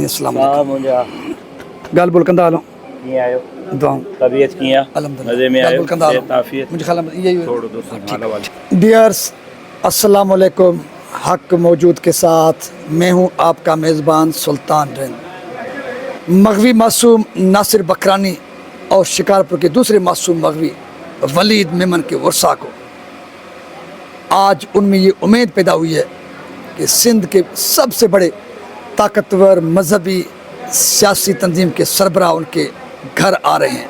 السلام علیکم مجھے گال بلکندا آلو نہیں آئے دعاؤں طبیعت کیا الحمدللہ مزے میں گال آئے بلکندا آلو تعفیت مجھے خیال ہے یہی چھوڑ دو سنبھالا والا ڈیئرس السلام علیکم حق موجود کے ساتھ میں ہوں آپ کا میزبان سلطان رند مغوی معصوم ناصر بکرانی اور شکارپور کے دوسرے معصوم مغوی ولید میمن کے ورثاء کو آج ان میں یہ امید پیدا ہوئی ہے کہ سندھ کے سب سے بڑے طاقتور مذہبی سیاسی تنظیم کے سربراہ ان کے گھر آ رہے ہیں۔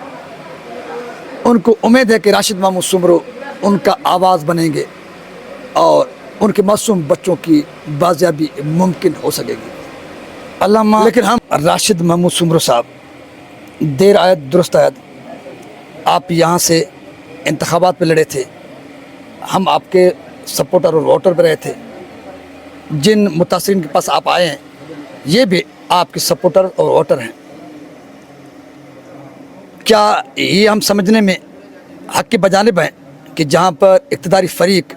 ان کو امید ہے کہ راشد محمود سمرو ان کا آواز بنیں گے اور ان کے معصوم بچوں کی بازیابی ممکن ہو سکے گی۔ علامہ لیکن ہم راشد محمود سمرو صاحب دیر آیت درست آیت، آپ یہاں سے انتخابات پہ لڑے تھے، ہم آپ کے سپورٹر اور ووٹر پہ رہے تھے، جن متاثرین کے پاس آپ آئے ہیں یہ بھی آپ کے سپورٹر اور ووٹر ہیں۔ کیا یہ ہم سمجھنے میں حق کی بجانب ہیں کہ جہاں پر اقتداری فریق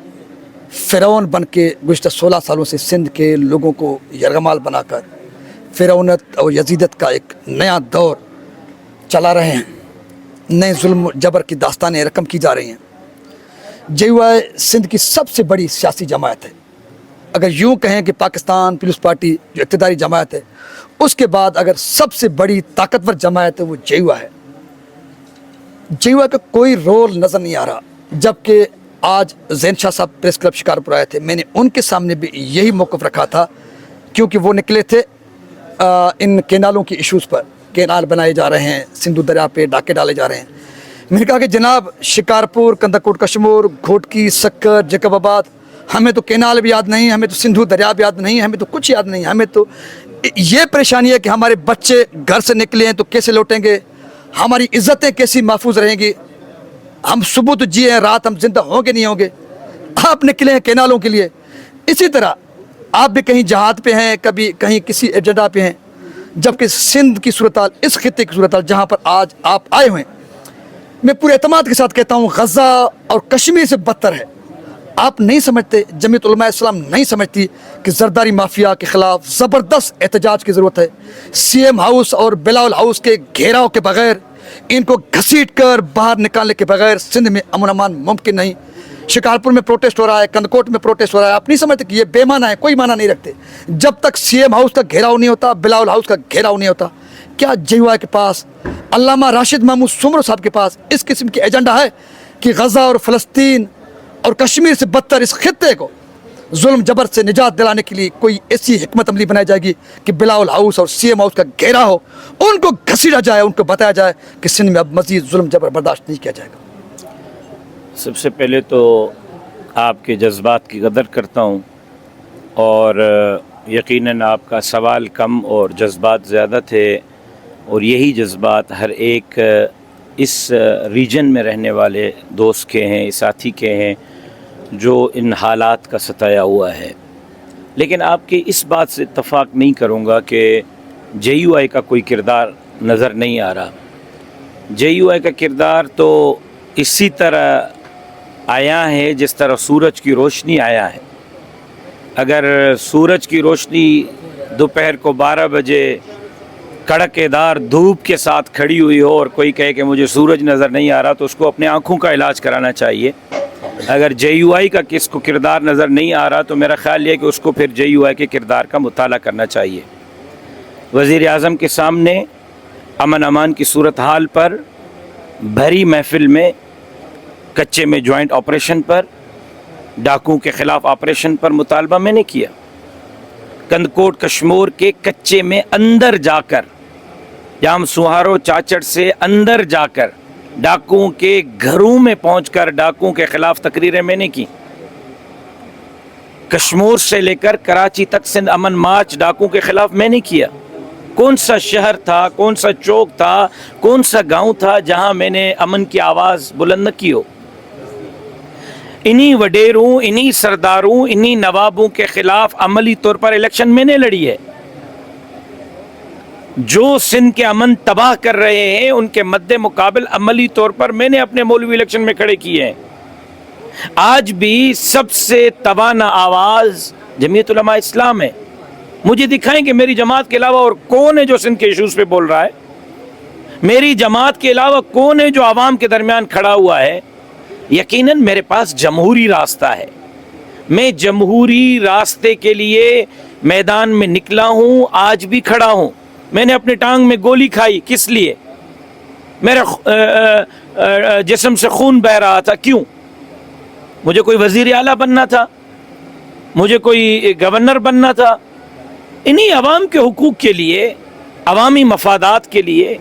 فرعون بن کے گزشتہ 16 سالوں سے سندھ کے لوگوں کو یرغمال بنا کر فرعونت اور یزیدت کا ایک نیا دور چلا رہے ہیں، نئے ظلم و جبر کی داستانیں رقم کی جا رہی ہیں، جے یو آئی سندھ کی سب سے بڑی سیاسی جماعت ہے۔ اگر یوں کہیں کہ پاکستان پیپلز پارٹی جو اقتداری جماعت ہے، اس کے بعد اگر سب سے بڑی طاقتور جماعت ہے وہ جے یو آئی ہے۔ جے یو آئی کا کوئی رول نظر نہیں آ رہا، جبکہ آج زین شاہ صاحب پریس کلب شکارپور آئے تھے، میں نے ان کے سامنے بھی یہی موقف رکھا تھا، کیونکہ وہ نکلے تھے ان کینالوں کی ایشوز پر، کینال بنائے جا رہے ہیں، سندھو دریا پہ ڈاکے ڈالے جا رہے ہیں۔ میں نے کہا کہ جناب شکارپور، کندرکوٹ کشمور، گھوٹکی، سکر، جیکب آباد، ہمیں تو کینال بھی یاد نہیں، ہمیں تو سندھو دریا بھی یاد نہیں، ہمیں تو کچھ یاد نہیں، ہمیں تو یہ پریشانی ہے کہ ہمارے بچے گھر سے نکلے ہیں تو کیسے لوٹیں گے، ہماری عزتیں کیسی محفوظ رہیں گی، ہم صبح تو جیے ہیں، رات ہم زندہ ہوں گے نہیں ہوں گے۔ آپ نکلے ہیں کینالوں کے لیے، اسی طرح آپ بھی کہیں جہاد پہ ہیں، کبھی کہیں کسی ایجنڈا پہ ہیں، جبکہ سندھ کی صورتحال، اس خطے کی صورتحال جہاں پر آج آپ آئے ہوئے ہیں، میں پورے اعتماد کے ساتھ کہتا ہوں غزہ اور کشمیر سے بدتر ہے۔ آپ نہیں سمجھتے، جمعیت علماء اسلام نہیں سمجھتی کہ زرداری مافیا کے خلاف زبردست احتجاج کی ضرورت ہے۔ سی ایم ہاؤس اور بلاول ہاؤس کے گھیراؤ کے بغیر، ان کو گھسیٹ کر باہر نکالنے کے بغیر سندھ میں امن امان ممکن نہیں۔ شکارپور میں پروٹیسٹ ہو رہا ہے، کندکوٹ میں پروٹیسٹ ہو رہا ہے، آپ نہیں سمجھتے کہ یہ بے معنی ہے، کوئی معنی نہیں رکھتے جب تک سی ایم ہاؤس کا گھیراؤ نہیں ہوتا، بلاول ہاؤس کا گھیراؤ نہیں ہوتا۔ کیا جے یو آئی کے پاس، علامہ راشد محمود سمرو صاحب کے پاس اس قسم کی ایجنڈا ہے کہ غزہ اور فلسطین اور کشمیر سے بدتر اس خطے کو ظلم جبر سے نجات دلانے کے لیے کوئی ایسی حکمت عملی بنائی جائے گی کہ بلاول ہاؤس اور سی ایم ہاؤس کا گھیرا ہو، ان کو گھسیٹا جائے، ان کو بتایا جائے کہ سندھ میں اب مزید ظلم جبر برداشت نہیں کیا جائے گا؟ سب سے پہلے تو آپ کے جذبات کی قدر کرتا ہوں، اور یقیناً آپ کا سوال کم اور جذبات زیادہ تھے، اور یہی جذبات ہر ایک اس ریجن میں رہنے والے دوست کے ہیں، ساتھی کے ہیں جو ان حالات کا ستایا ہوا ہے۔ لیکن آپ کی اس بات سے اتفاق نہیں کروں گا کہ جے یو آئی کا کوئی کردار نظر نہیں آ رہا۔ جے یو آئی کا کردار تو اسی طرح آیا ہے جس طرح سورج کی روشنی آیا ہے۔ اگر سورج کی روشنی دوپہر کو 12 بجے کڑکے دار دھوپ کے ساتھ کھڑی ہوئی ہو اور کوئی کہے کہ مجھے سورج نظر نہیں آ رہا، تو اس کو اپنے آنکھوں کا علاج کرانا چاہیے۔ اگر جے یو آئی کا کس کو کردار نظر نہیں آ رہا تو میرا خیال یہ کہ اس کو پھر جے یو آئی کے کردار کا مطالعہ کرنا چاہیے۔ وزیر اعظم کے سامنے امن امان کی صورتحال پر، بھری محفل میں، کچے میں جوائنٹ آپریشن پر، ڈاکوں کے خلاف آپریشن پر مطالبہ میں نے کیا۔ کندکوٹ کشمور کے کچے میں اندر جا کر، جام سوہارو چاچڑ سے اندر جا کر، ڈاکوں کے گھروں میں پہنچ کر ڈاکوں کے خلاف تقریریں میں نے کی۔ کشمیر سے لے کر کراچی تک سندھ امن مارچ ڈاکوں کے خلاف میں نے کیا۔ کون سا شہر تھا، کون سا چوک تھا، کون سا گاؤں تھا جہاں میں نے امن کی آواز بلند نہ کی ہو؟ انہی وڈیروں، انہی سرداروں، انہی نوابوں کے خلاف عملی طور پر الیکشن میں نے لڑی ہے۔ جو سندھ کے امن تباہ کر رہے ہیں ان کے مد مقابل عملی طور پر میں نے اپنے مولوی الیکشن میں کھڑے کیے ہیں۔ آج بھی سب سے توانا آواز جمعیت علماء اسلام ہے۔ مجھے دکھائیں کہ میری جماعت کے علاوہ اور کون ہے جو سندھ کے ایشوز پہ بول رہا ہے. میری جماعت کے علاوہ کون ہے جو عوام کے درمیان کھڑا ہوا ہے. یقیناً میرے پاس جمہوری راستہ ہے. میں جمہوری راستے کے لیے میدان میں نکلا ہوں, آج بھی کھڑا ہوں. میں نے اپنے ٹانگ میں گولی کھائی, کس لیے؟ میرے جسم سے خون بہ رہا تھا. کیوں؟ مجھے کوئی وزیر اعلیٰ بننا تھا, مجھے کوئی گورنر بننا تھا. انہی عوام کے حقوق کے لیے, عوامی مفادات کے لیے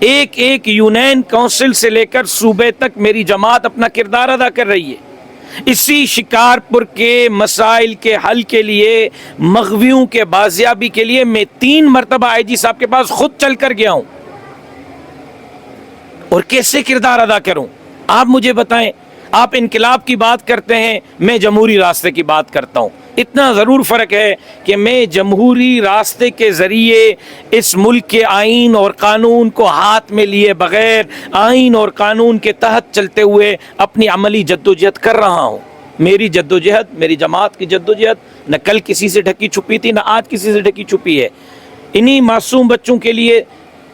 ایک ایک یونین کونسل سے لے کر صوبے تک میری جماعت اپنا کردار ادا کر رہی ہے. اسی شکارپور کے مسائل کے حل کے لیے, مغویوں کے بازیابی کے لیے میں 3 مرتبہ آئی جی صاحب کے پاس خود چل کر گیا ہوں. اور کیسے کردار ادا کروں آپ مجھے بتائیں. آپ انقلاب کی بات کرتے ہیں, میں جمہوری راستے کی بات کرتا ہوں. اتنا ضرور فرق ہے کہ میں جمہوری راستے کے ذریعے اس ملک کے آئین اور قانون کو ہاتھ میں لیے بغیر, آئین اور قانون کے تحت چلتے ہوئے اپنی عملی جدوجہد کر رہا ہوں. میری جدوجہد, میری جماعت کی جدوجہد نہ کل کسی سے ڈھکی چھپی تھی, نہ آج کسی سے ڈھکی چھپی ہے. انہی معصوم بچوں کے لیے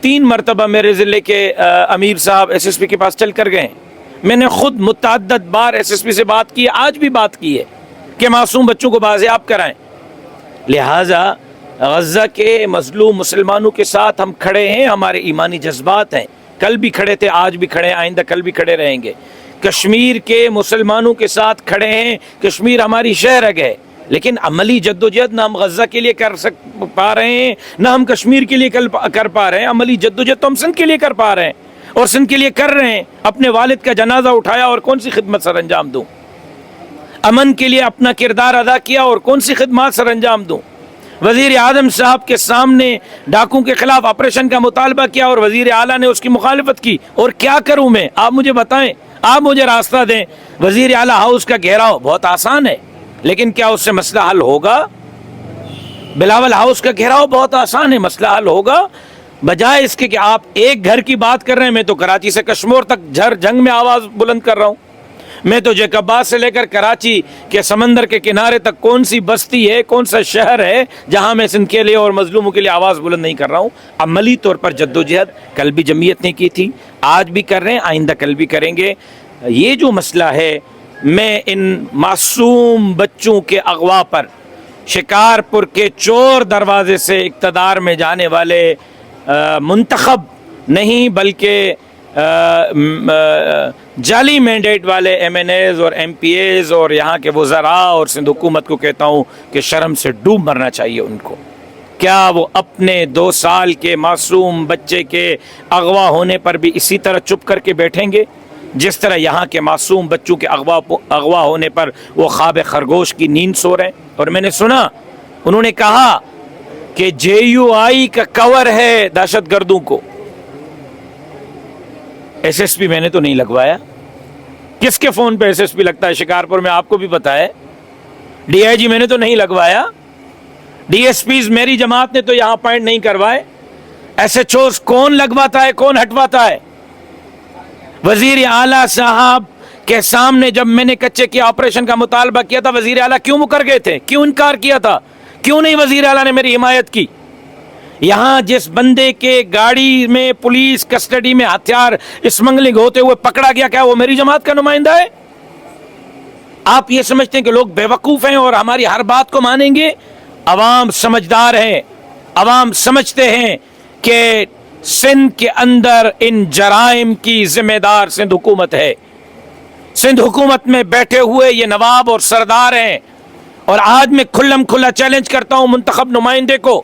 3 مرتبہ میرے ضلع کے امیر صاحب ایس ایس پی کے پاس چل کر گئے. میں نے خود متعدد بار ایس ایس پی سے بات کی, آج بھی بات کی ہے کہ معصوم بچوں کو بازیاب کرائیں. لہٰذا غزہ کے مظلوم مسلمانوں کے ساتھ ہم کھڑے ہیں, ہمارے ایمانی جذبات ہیں. کل بھی کھڑے تھے, آج بھی کھڑے ہیں, آئندہ کل بھی کھڑے رہیں گے. کشمیر کے مسلمانوں کے ساتھ کھڑے ہیں. کشمیر ہماری شہرگ ہے, لیکن عملی جدوجہد نہ ہم غزہ کے لیے کر پا رہے ہیں, نہ ہم کشمیر کے لیے کر پا رہے ہیں. عملی جدوجہد تو ہم سندھ کے لیے کر پا رہے ہیں, اور سندھ کے لیے کر رہے ہیں. اپنے والد کا جنازہ اٹھایا اور کون سی خدمت سر انجام دوں؟ امن کے لیے اپنا کردار ادا کیا اور کون سی خدمات سر انجام دوں؟ وزیر اعظم صاحب کے سامنے ڈاکوں کے خلاف آپریشن کا مطالبہ کیا اور وزیر اعلیٰ نے اس کی مخالفت کی. اور کیا کروں میں؟ آپ مجھے بتائیں, آپ مجھے راستہ دیں. وزیر اعلیٰ ہاؤس کا گھیراؤ بہت آسان ہے, لیکن کیا اس سے مسئلہ حل ہوگا؟ بلاول ہاؤس کا گھیراؤ بہت آسان ہے, مسئلہ حل ہوگا؟ بجائے اس کے کہ آپ ایک گھر کی بات کر رہے ہیں, میں تو کراچی سے کشمور تک جنگ میں آواز بلند کر رہا ہوں. میں تو جیکب آباد سے لے کر کراچی کے سمندر کے کنارے تک کون سی بستی ہے, کون سا شہر ہے جہاں میں سندھ کے لیے اور مظلوموں کے لیے آواز بلند نہیں کر رہا ہوں. عملی طور پر جدوجہد کل بھی جمعیت نے کی تھی, آج بھی کر رہے ہیں, آئندہ کل بھی کریں گے. یہ جو مسئلہ ہے, میں ان معصوم بچوں کے اغوا پر شکارپور کے چور دروازے سے اقتدار میں جانے والے منتخب نہیں بلکہ جعلی مینڈیٹ والے ایم این ایز اور ایم پی ایز اور یہاں کے وزراء اور سندھ حکومت کو کہتا ہوں کہ شرم سے ڈوب مرنا چاہیے ان کو. کیا وہ اپنے 2 سال کے معصوم بچے کے اغوا ہونے پر بھی اسی طرح چپ کر کے بیٹھیں گے جس طرح یہاں کے معصوم بچوں کے اغوا ہونے پر وہ خواب خرگوش کی نیند سو رہے ہیں؟ اور میں نے سنا انہوں نے کہا کہ JUI کا کور ہے دہشت گردوں کو. ایس ایس پی میں نے تو نہیں لگوایا. کس کے فون پہ ایس ایس پی لگتا ہے شکارپور میں؟ آپ کو بھی پتا ہے. DIG میں نے تو نہیں لگوایا. DSPs میری جماعت نے تو یہاں اپوائنٹ نہیں کروائے. SHOs کون لگواتا ہے, کون ہٹواتا ہے؟ وزیر اعلیٰ صاحب کے سامنے جب میں نے کچے کی آپریشن کا مطالبہ کیا تھا, وزیر اعلیٰ کیوں مکر گئے تھے, کیوں انکار کیا تھا؟ کیوں نہیں وزیر اعلیٰ نے میری حمایت کی؟ یہاں جس بندے کے گاڑی میں پولیس کسٹڈی میں ہتھیار اسمگلنگ ہوتے ہوئے پکڑا گیا, کیا وہ میری جماعت کا نمائندہ ہے؟ آپ یہ سمجھتے ہیں کہ لوگ بے وقوف ہیں اور ہماری ہر بات کو مانیں گے؟ عوام سمجھدار ہے, عوام سمجھتے ہیں کہ سندھ کے اندر ان جرائم کی ذمہ دار سندھ حکومت ہے. سندھ حکومت میں بیٹھے ہوئے یہ نواب اور سردار ہیں. اور آج میں کھلم کھلا چیلنج کرتا ہوں منتخب نمائندے کو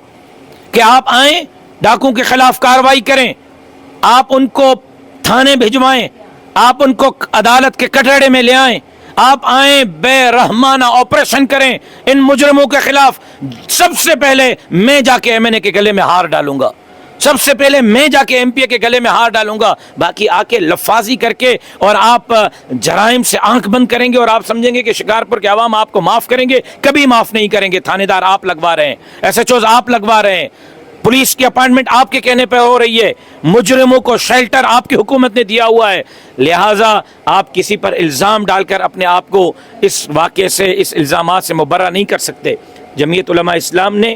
کہ آپ آئیں, ڈاکوں کے خلاف کارروائی کریں, آپ ان کو تھانے بھجوائیں, آپ ان کو عدالت کے کٹہرے میں لے آئیں, آپ آئیں بے رحمانہ آپریشن کریں ان مجرموں کے خلاف. سب سے پہلے میں جا کے MNA کے گلے میں ہار ڈالوں گا, سب سے پہلے میں جا کے MPA کے گلے میں ہار ڈالوں گا. باقی آ کے لفاظی کر کے اور آپ جرائم سے آنکھ بند کریں گے اور آپ سمجھیں گے کہ شکارپور کے عوام آپ کو معاف کریں گے. کبھی معاف نہیں کریں گے. تھانے دار آپ لگوا رہے ہیں, SHOs آپ لگوا رہے ہیں, پولیس کی اپائنٹمنٹ آپ کے کہنے پہ ہو رہی ہے, مجرموں کو شیلٹر آپ کی حکومت نے دیا ہوا ہے. لہٰذا آپ کسی پر الزام ڈال کر اپنے آپ کو اس واقعے سے, اس الزامات سے مبرہ نہیں کر سکتے. جمعیت علماء اسلام نے